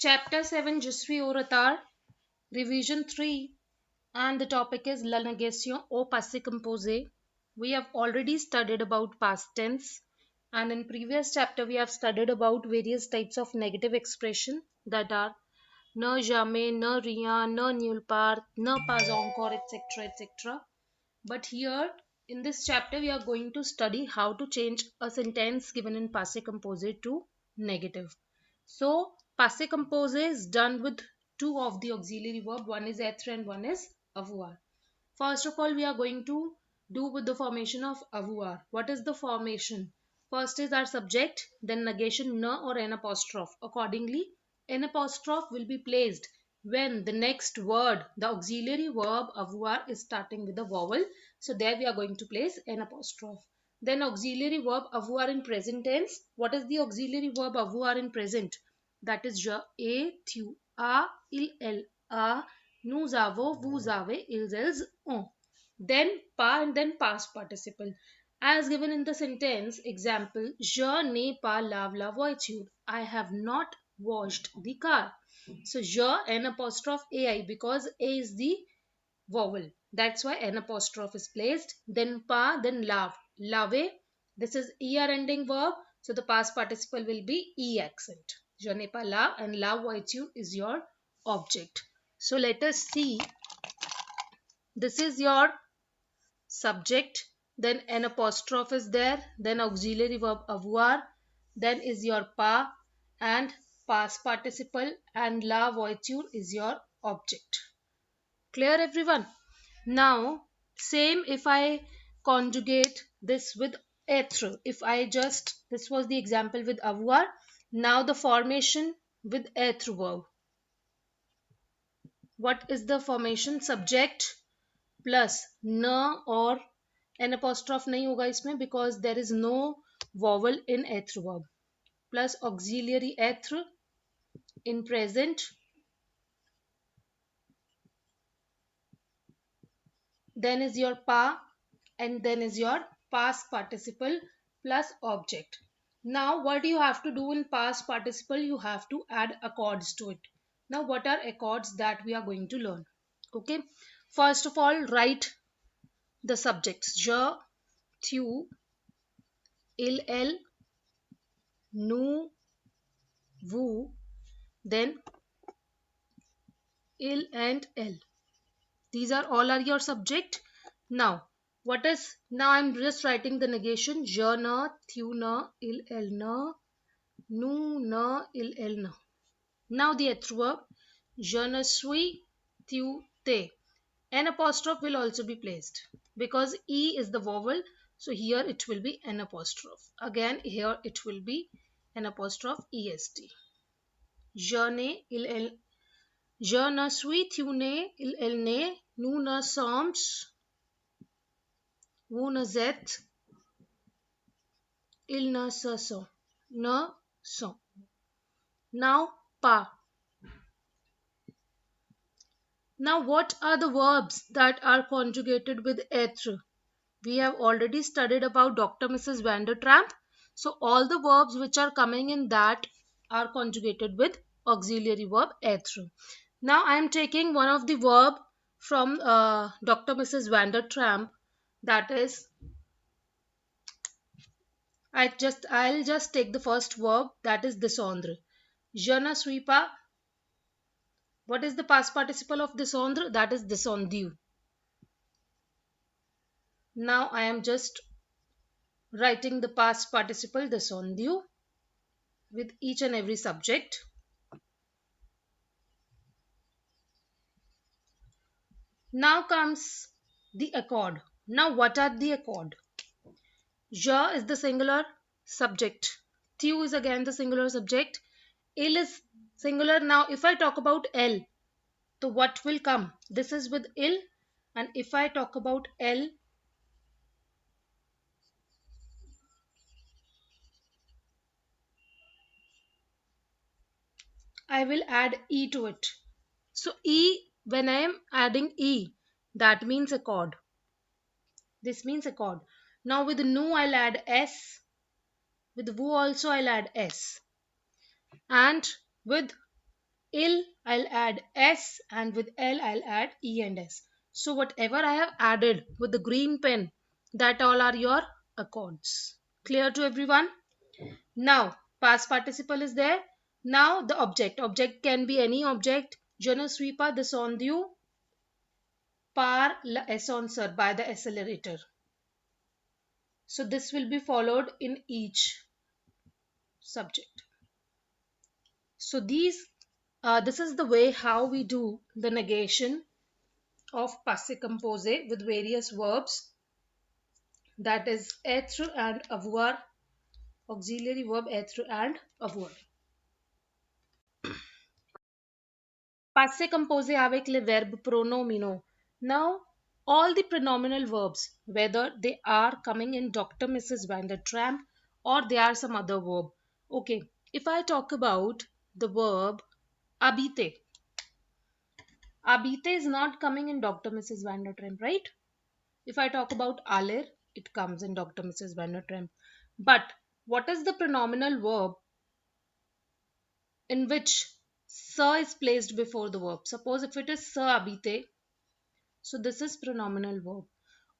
Chapter 7 Je suis au retard, Revision 3, and the topic is La négation au passé composé. We have already studied about past tense, and in previous chapter we have studied about various types of negative expression that are ne jamais, ne rien, ne nulle part, ne pas encore, etc. etc. But here in this chapter we are going to study how to change a sentence given in passé composé to negative. So passé composé is done with two of the auxiliary verb, one is être and one is avoir. First of all, we are going to do with the formation of avoir. What is the formation? First is our subject, then negation ne or an apostrophe. Accordingly, an apostrophe will be placed when the next word, the auxiliary verb avoir, is starting with a vowel. So there we are going to place an apostrophe. Then auxiliary verb avoir in present tense. What is the auxiliary verb avoir in present? That is je, et, tu, a, il, elle, a, nous avons, vous avez, ils, elles, ont. Then pas and then past participle. As given in the sentence, example, je n'ai pas lavé la voiture. I have not washed the car. So je and apostrophe ai, because a is the vowel. That's why an apostrophe is placed. Then pa, then lave. Lave, this is er ending verb. So the past participle will be e accent. Je n'ai pas lave, and la voiture is your object. So let us see. This is your subject, then an apostrophe is there, then auxiliary verb avoir, then is your pa and past participle, and la voiture is your object. Clear everyone? Now same if I conjugate this with être. If I just, this was the example with avoir, now the formation with être verb. What is the formation? Subject plus न और an apostrophe नहीं होगा इसमें because there is no vowel in être verb, plus auxiliary être in present, then is your pa, and then is your past participle plus object. Now what you have to do in past participle? You have to add accords to it. Now what are accords that we are going to learn? Okay, first of all, write the subjects je, tu, il, elle, nous, vous, then il and elle. These are all are your subject. Now what is, now I'm just writing the negation je ne, tu ne, il, elle ne, nous ne, il, elle ne. Now the être verb je ne suis, tu, te. An apostrophe will also be placed because e is the vowel, so here it will be an apostrophe. Again here it will be an apostrophe est. Je n'ai, il, elle, je ne suis, tu n'es, il, elle n'est, nous ne sommes, vous ne êtes, ils ne se sont, ne sont. Now pas. Now what are the verbs that are conjugated with être? We have already studied about Dr. Mrs. Vandertramp. So all the verbs which are coming in that are conjugated with auxiliary verb être. Now I am taking one of the verb from Dr. Mrs. Vandertramp, that is, I'll just take the first verb, that is descendre. Je ne suis pas. What is the past participle of descendre? That is descendu. Now I am just writing the past participle descendu with each and every subject. Now comes the accord. Now what are the accord? Je is the singular subject. Tu is again the singular subject. Il is singular. Now if I talk about elle, so what will come? This is with il, and if I talk about elle, I will add e to it. So e, when I am adding e, that means accord. This means accord. Now with nous I'll add s. With vous also I'll add s. And with ill I'll add s, and with l I'll add e and s. So whatever I have added with the green pen, that all are your accords. Clear to everyone? Now past participle is there. Now the object can be any object. Je ne suis pas descendu par l'ascenseur, by the accelerator. So this will be followed in each subject. So this is the way how we do the negation of passé composé with various verbs, that is être and avoir, auxiliary verb être and avoir. Passé composé avec le verbe pronomino. Now all the pronominal verbs, whether they are coming in Dr. Mrs. Van der Tramp or they are some other verb. Okay, if I talk about the verb habiter, habiter is not coming in Dr. Mrs. Van der Tramp, right? If I talk about aller, it comes in Dr. Mrs. Van der Tramp. But what is the pronominal verb in which sir is placed before the verb? Suppose if it is sir habite, so this is pronominal verb.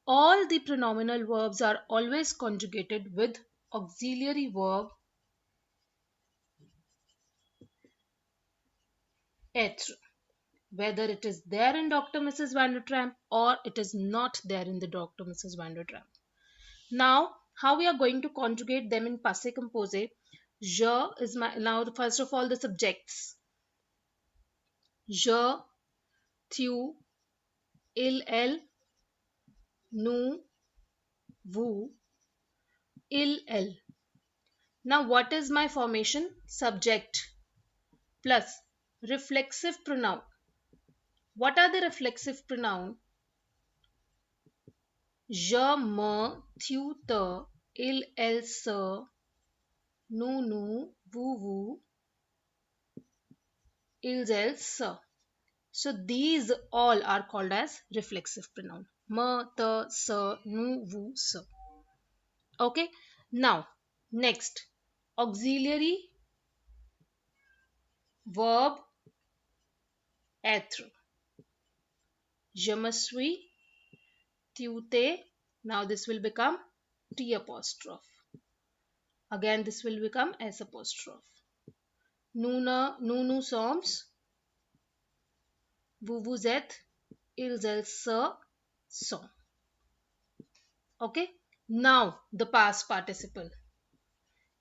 All the pronominal verbs are always conjugated with auxiliary verb être, whether it is there in Dr. Mrs. Van der Tramp or it is not there in the Dr. Mrs. Van der Tramp. Now, how we are going to conjugate them in passé composé? Je is my, now first of all the subjects. Je, tu, il, elle, nous, vous, il, elle. Now what is my formation? Subject plus reflexive pronoun. What are the reflexive pronoun? Je, me, tu, te, il, elle, se, nous, vous, ils, elles, se. So these all are called as reflexive pronoun. Me, te, se, nous, vous, se. Okay. Now, next, auxiliary verb être. Je me suis, tu t'es. Now this will become T apostrophe. Again this will become S apostrophe. Nous sommes. Vous êtes. Ils, elles, se, sont. Okay. Now the past participle.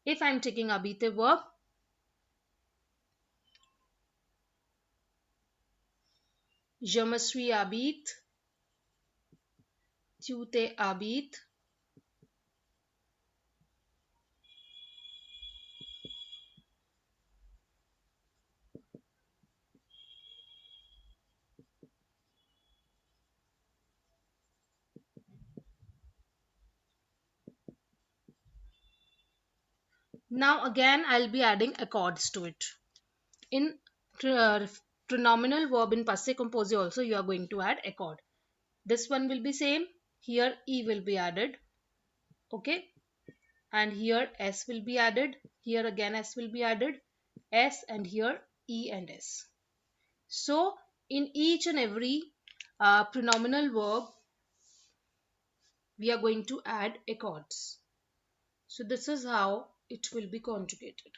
If I am taking habite verb, je me suis habite, tu t'es habite, now again I'll be adding accords to it. In pronominal verb in passé composé also you are going to add accord. This one will be same. Here E will be added. Okay. And here S will be added. Here again S will be added. S, and here E and S. So in each and every pronominal verb we are going to add accords. So this is how it will be conjugated.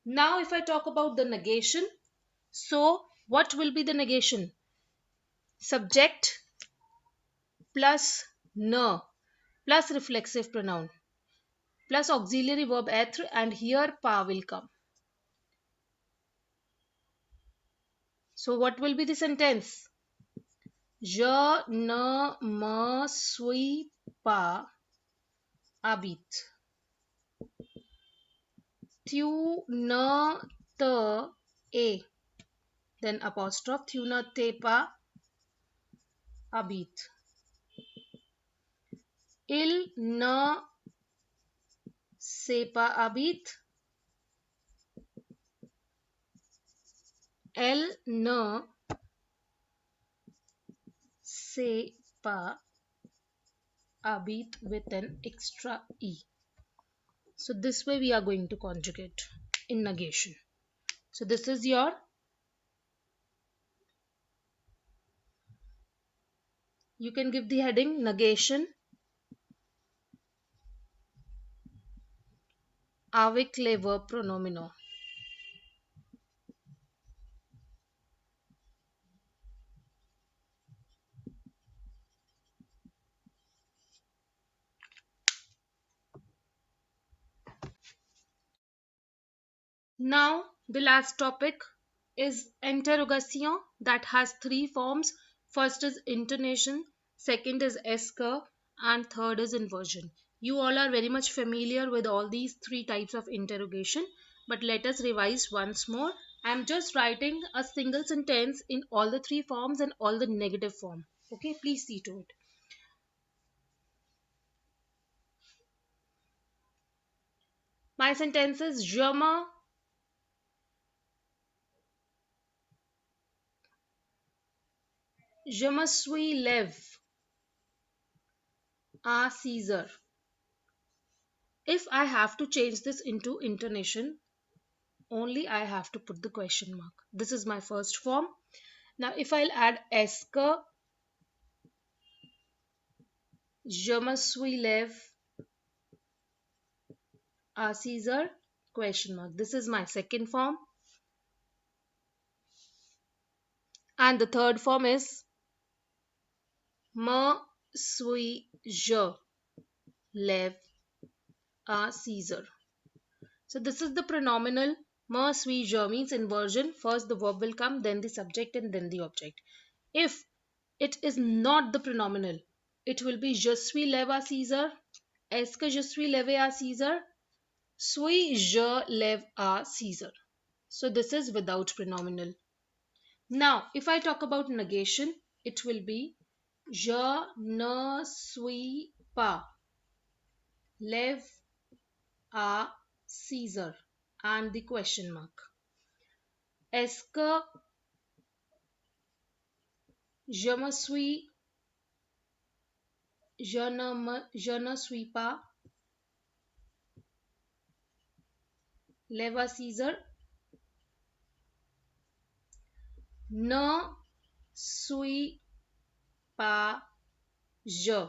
Now if I talk about the negation, so what will be the negation? Subject plus ne plus reflexive pronoun plus auxiliary verb être, and here pa will come. So what will be the sentence? Je ne me suis pas habite. Tu ne te es, then apostrophe, tu ne t'es pas habite. Il ne s'est pas habite. Elle ne s'est pas habite with an extra E. So this way we are going to conjugate in negation. So this is your You can give the heading negation avec les verbes pronominaux. Now, the last topic is interrogation that has three forms. First is intonation, second is esker, and third is inversion. You all are very much familiar with all these three types of interrogation, but let us revise once more. I am just writing a single sentence in all the three forms and all the negative form. Okay, please see to it. My sentence is je me suis lève à 6 heures. If I have to change this into intonation, only I have to put the question mark. This is my first form. Now, if I'll add est-ce que, je me suis lève à 6 heures, question mark. This is my second form. And the third form is me suis-je lève à 6 heures. So this is the pronominal. Me suis-je means inversion. First the verb will come, then the subject, and then the object. If it is not the pronominal, it will be je suis lève à 6 heures. Est-ce que je suis levé à 6 heures? Suis-je lève à 6 heures? So this is without pronominal. Now, if I talk about negation, it will be je ne suis pas lève à 6 heures and the question mark. Est-ce que je ne suis pas lève à 6 heures? Ne suis pas je.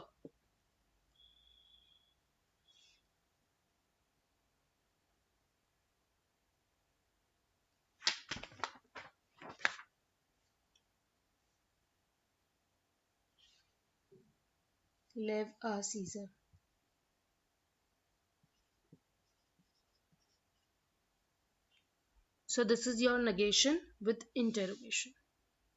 Lève à 6 heures. So this is your negation with interrogation.